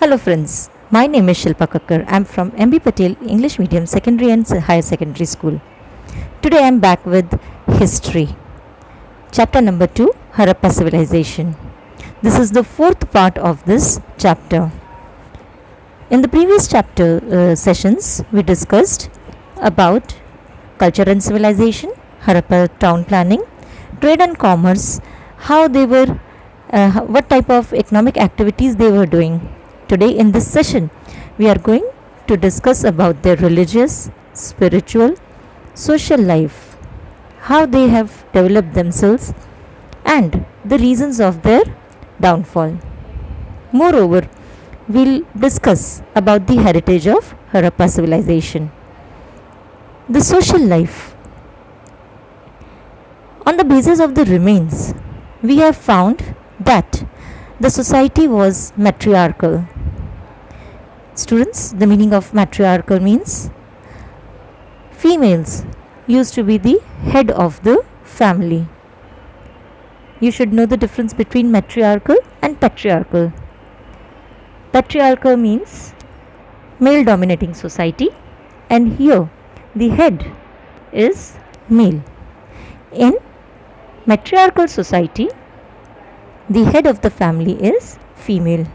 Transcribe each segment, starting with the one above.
Hello friends, my name is Shilpa Kakkar. I am from MB Patel English Medium Secondary and Higher Secondary School. Today I am back with History. Chapter number 2, Harappa Civilization. This is the fourth part of this chapter. In the previous chapter sessions, we discussed about culture and civilization, Harappa town planning, trade and commerce, how they were, what type of economic activities they were doing. Today in this session, we are going to discuss about their religious, spiritual, social life, how they have developed themselves, and the reasons of their downfall. Moreover, we'll discuss about the heritage of Harappa civilization. The social life. On the basis of the remains, we have found that the society was matriarchal. Students, the meaning of matriarchal means females used to be the head of the family. You should know the difference between matriarchal and patriarchal. Patriarchal means male dominating society, and here the head is male. In matriarchal society, the head of the family is female.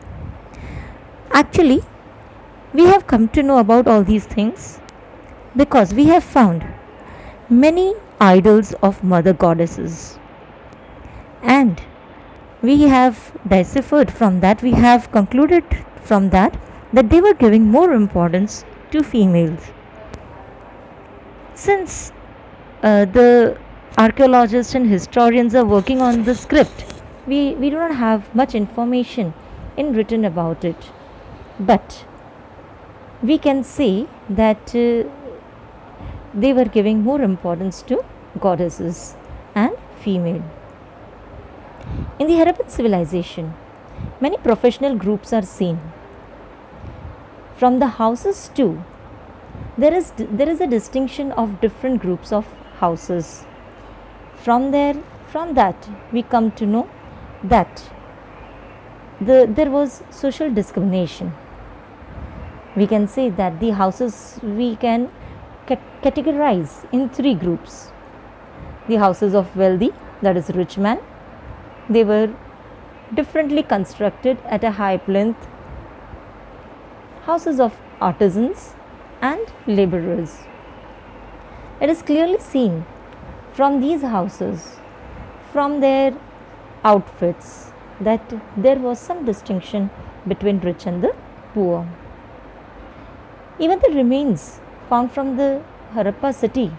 Actually, we have come to know about all these things because we have found many idols of mother goddesses, and we have deciphered from that, we have concluded from that they were giving more importance to females. Since the archaeologists and historians are working on the script, we do not have much information in written about it, but we can say that they were giving more importance to goddesses and female. In the Harappan civilization, many professional groups are seen. From the houses too, there is a distinction of different groups of houses. From that we come to know that there was social discrimination. We can say that the houses we can categorize in three groups. The houses of wealthy, that is rich man, they were differently constructed at a high plinth. Houses of artisans and laborers. It is clearly seen from these houses, from their outfits, that there was some distinction between rich and the poor. Even the remains found from the Harappa city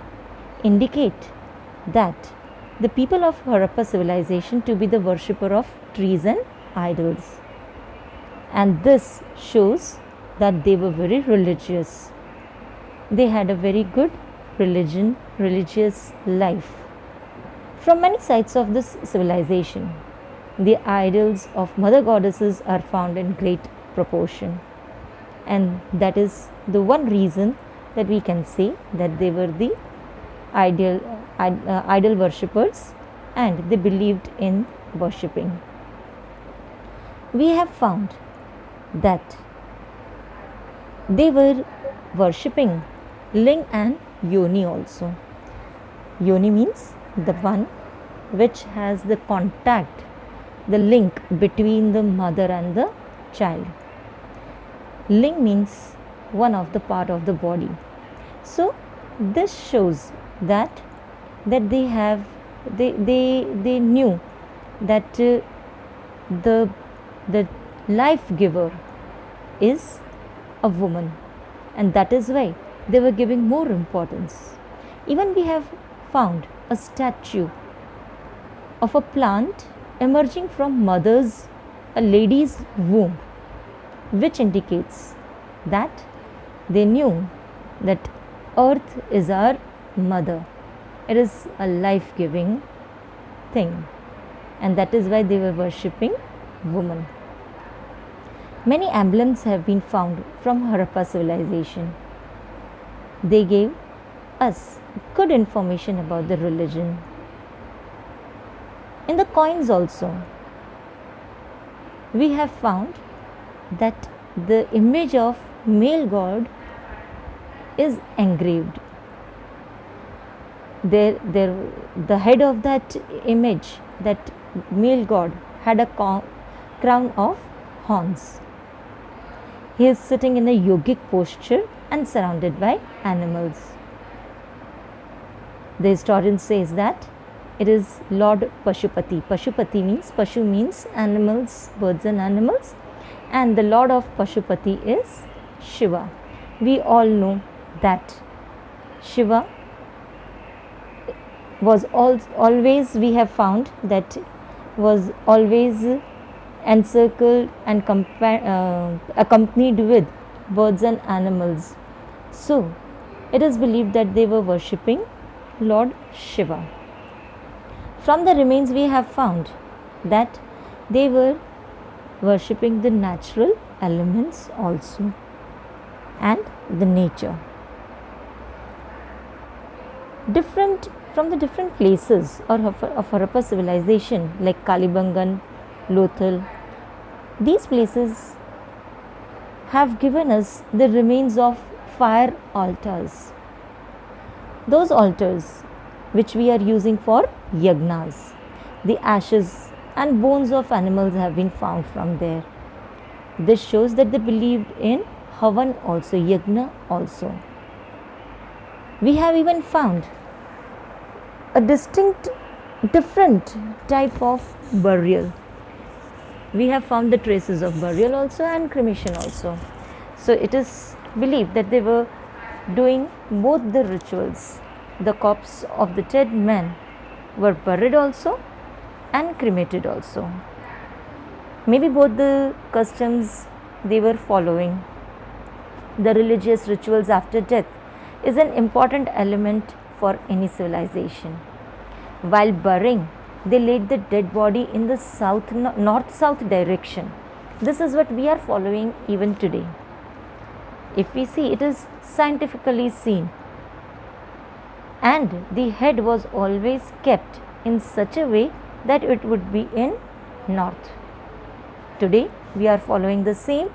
indicate that the people of Harappa civilization to be the worshipper of trees and idols, and this shows that they were very religious. They had a very good religious life. From many sites of this civilization, the idols of mother goddesses are found in great proportion, and that is the one reason that we can say that they were the idol worshippers, and they believed in worshipping. We have found that they were worshipping Ling and Yoni also. Yoni means the one which has the contact, the link between the mother and the child. Ling means one of the part of the body. So this shows that they knew that the life giver is a woman, and that is why they were giving more importance. Even we have found a statue of a plant emerging from a lady's womb, which indicates that they knew that earth is our mother. It is a life-giving thing, and that is why they were worshipping woman. Many emblems have been found from Harappa civilization. They gave us good information about the religion. In the coins also, we have found that the image of male god is engraved. The head of that image, that male god, had a crown of horns. He is sitting in a yogic posture and surrounded by animals. The historian says that it is Lord Pashupati. Pashupati means, Pashu means animals, birds and animals, and the Lord of Pashupati is Shiva. We all know that Shiva was always, we have found that was always encircled and accompanied with birds and animals. So it is believed that they were worshipping Lord Shiva. From the remains we have found that they were worshipping the natural elements also and the nature. From the different places of Harappa civilization like Kalibangan, Lothal, these places have given us the remains of fire altars. Those altars which we are using for yagnas, the ashes and bones of animals have been found from there. This shows that they believed in Havan also, yagna also. We have even found a different type of burial. We have found the traces of burial also and cremation also. So it is believed that they were doing both the rituals. The corpse of the dead men were buried also and cremated also. Maybe both the customs they were following. The religious rituals after death is an important element for any civilization. While burying, they laid the dead body in the north-south direction. This is what we are following even today. If we see, it is scientifically seen. And the head was always kept in such a way that it would be in north. Today, we are following the same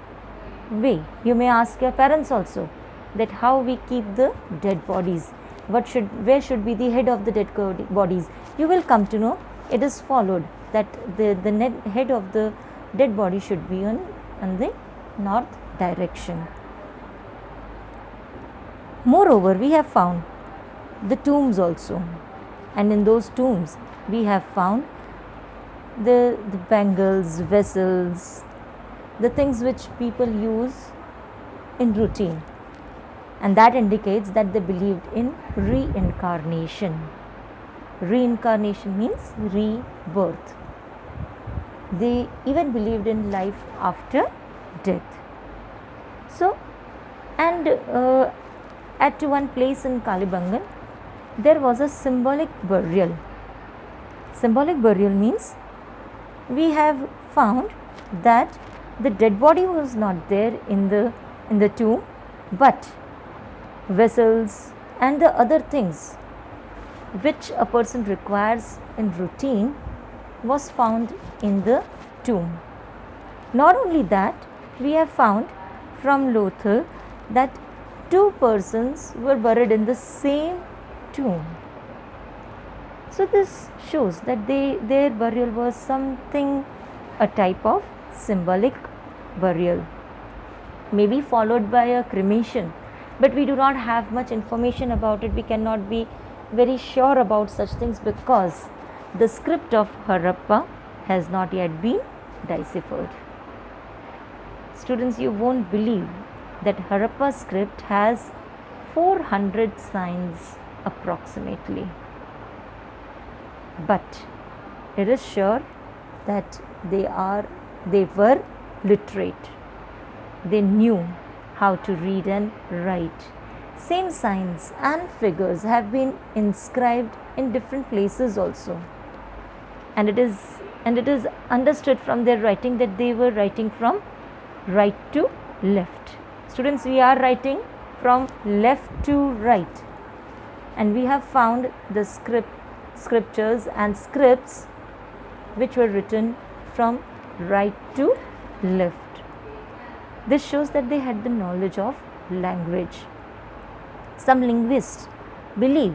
way. You may ask your parents also that how we keep the dead bodies. Where should be the head of the dead bodies? You will come to know it is followed that the head of the dead body should be on the north direction. Moreover, we have found the tombs also, and in those tombs we have found the bangles, vessels, the things which people use in routine, and that indicates that they believed in reincarnation. Reincarnation means rebirth. They even believed in life after death. So, and at one place in Kalibangan, there was a symbolic burial. Symbolic burial means we have found that the dead body was not there in the tomb, but vessels and the other things which a person requires in routine was found in the tomb. Not only that, we have found from Lothal that two persons were buried in the same tomb. So this shows that their burial was something, a type of symbolic burial, maybe followed by a cremation, but we do not have much information about it. We cannot be very sure about such things because the script of Harappa has not yet been deciphered. Students, you won't believe that Harappa script has 400 signs approximately, but it is sure that they were literate. They knew how to read and write. Same signs and figures have been inscribed in different places also, and it is understood from their writing that they were writing from right to left. Students, we are writing from left to right, and we have found the scriptures and scripts which were written from right to left. This shows that they had the knowledge of language. Some linguists believe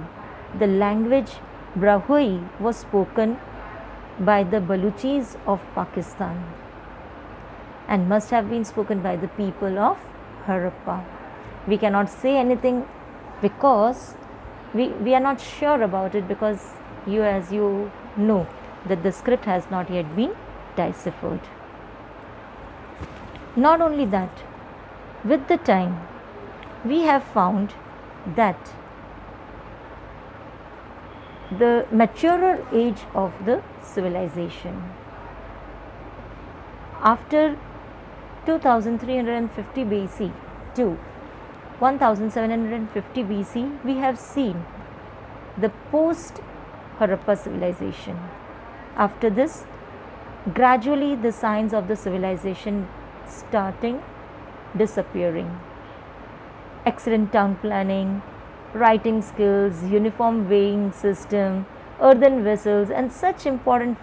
the language Brahui was spoken by the Baluchis of Pakistan and must have been spoken by the people of Harappa. We cannot say anything because we are not sure about it, because as you know that the script has not yet been deciphered. Not only that, with the time we have found that the maturer age of the civilization, after 2350 BC to 1750 BC, we have seen the post Harappa civilization. After this, gradually the signs of the civilization starting disappearing. Excellent town planning, writing skills, uniform weighing system, earthen vessels, and such important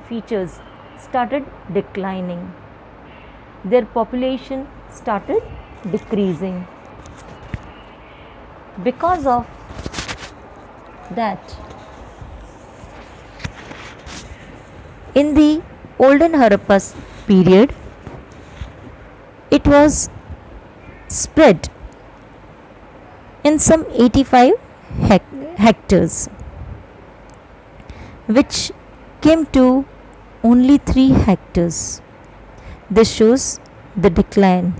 features started declining. Their population started decreasing. Because of that, in the olden Harappa period, it was spread in some 85 hectares, which came to only 3 hectares. This shows the decline.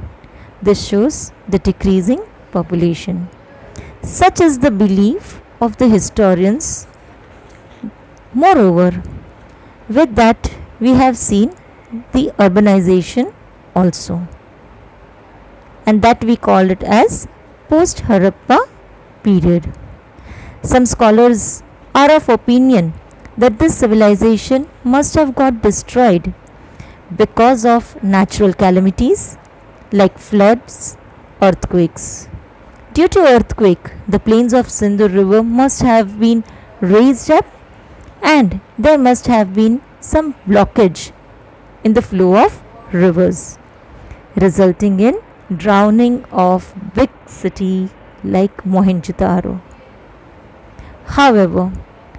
This shows the decreasing population. Such is the belief of the historians. Moreover, with that, we have seen the urbanization also, and that we call it as post Harappa period. Some scholars are of opinion that this civilization must have got destroyed because of natural calamities like floods, earthquakes. Due to earthquake, the plains of Sindhu river must have been raised up, and there must have been some blockage in the flow of rivers, resulting in drowning of big city like Mohenjo-daro. However,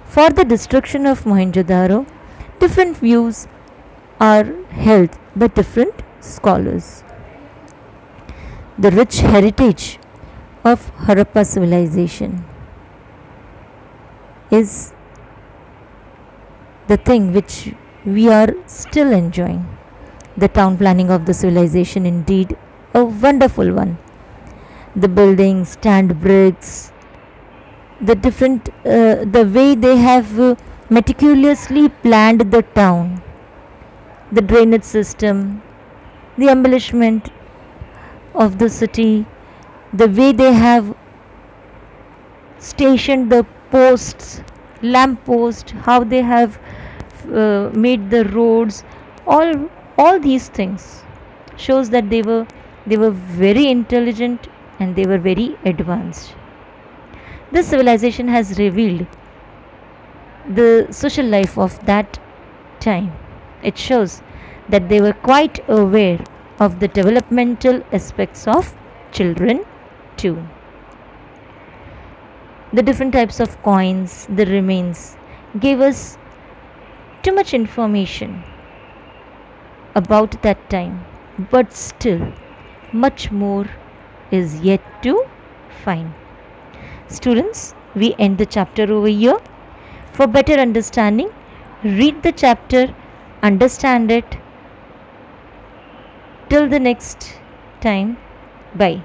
for the destruction of Mohenjo-daro, different views are held by different scholars. The rich heritage of Harappa civilization is the thing which we are still enjoying. The town planning of the civilization, indeed a wonderful one. The buildings, stand bricks, the way they have meticulously planned the town, the drainage system, the embellishment of the city, the way they have stationed the posts, lamp posts, how they have made the roads, all these things shows that they were very intelligent and they were very advanced. This civilization has revealed the social life of that time. It shows that they were quite aware of the developmental aspects of children too. The different types of coins, the remains, gave us too much information about that time, but still much more is yet to find. Students, we end the chapter over here. For better understanding, read the chapter, understand it. Till the next time, bye.